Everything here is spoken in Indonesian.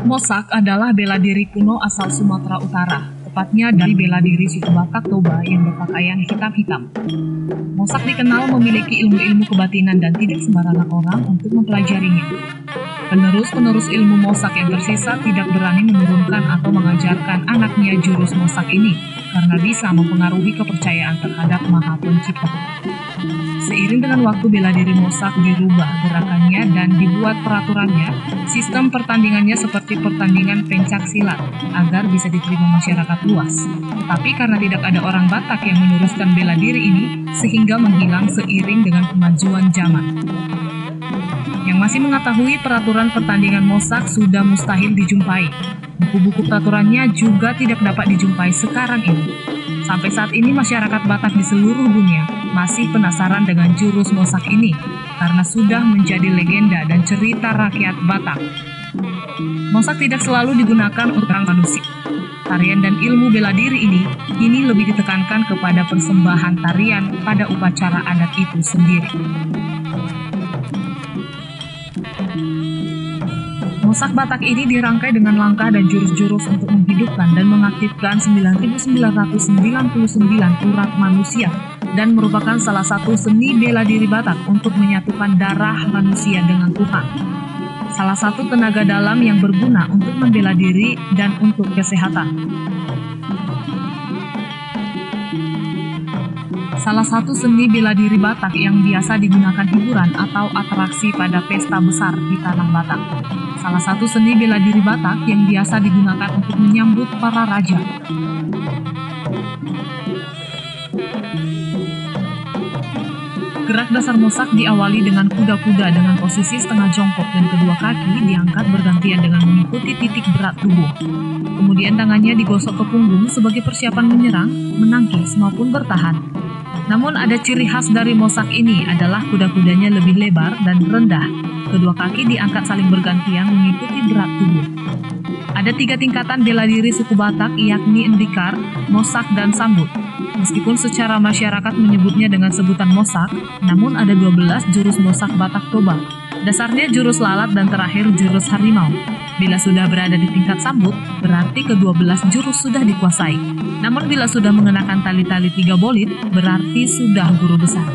Mosak adalah bela diri kuno asal Sumatera Utara, tepatnya dari bela diri suku Batak Toba yang berpakaian hitam-hitam. Mosak dikenal memiliki ilmu-ilmu kebatinan dan tidak sembarangan orang untuk mempelajarinya. Penerus-penerus ilmu Mosak yang tersisa tidak berani menurunkan atau mengajarkan anaknya jurus Mosak ini karena bisa mempengaruhi kepercayaan terhadap Maha Pencipta. Seiring dengan waktu bela diri Mosak dirubah gerakannya dan dibuat peraturannya, sistem pertandingannya seperti pertandingan pencak silat agar bisa diterima masyarakat luas. Tapi karena tidak ada orang Batak yang meneruskan bela diri ini, sehingga menghilang seiring dengan kemajuan zaman. Yang masih mengetahui peraturan pertandingan Mosak sudah mustahil dijumpai. Buku-buku peraturannya juga tidak dapat dijumpai sekarang ini. Sampai saat ini masyarakat Batak di seluruh dunia masih penasaran dengan jurus Mosak ini karena sudah menjadi legenda dan cerita rakyat Batak. Mosak tidak selalu digunakan untuk orang manusia. Tarian dan ilmu bela diri ini kini lebih ditekankan kepada persembahan tarian pada upacara adat itu sendiri. Mosak Batak ini dirangkai dengan langkah dan jurus-jurus untuk menghidupkan dan mengaktifkan 9.999 urat manusia dan merupakan salah satu seni bela diri Batak untuk menyatukan darah manusia dengan Tuhan. Salah satu tenaga dalam yang berguna untuk membela diri dan untuk kesehatan. Salah satu seni bela diri Batak yang biasa digunakan hiburan atau atraksi pada pesta besar di tanah Batak. Salah satu seni bela diri Batak yang biasa digunakan untuk menyambut para raja. Gerak dasar Mosak diawali dengan kuda-kuda dengan posisi setengah jongkok dan kedua kaki diangkat bergantian dengan mengikuti titik berat tubuh. Kemudian tangannya digosok ke punggung sebagai persiapan menyerang, menangkis maupun bertahan. Namun ada ciri khas dari Mosak ini adalah kuda-kudanya lebih lebar dan rendah. Kedua kaki diangkat saling bergantian mengikuti berat tubuh. Ada 3 tingkatan bela diri suku Batak yakni Endikar, Mosak, dan Sambut. Meskipun secara masyarakat menyebutnya dengan sebutan Mosak, namun ada 12 jurus Mosak Batak Toba. Dasarnya jurus lalat dan terakhir jurus harimau. Bila sudah berada di tingkat Sambut, berarti ke-12 jurus sudah dikuasai. Namun bila sudah mengenakan tali-tali 3 bolit, berarti sudah guru besar.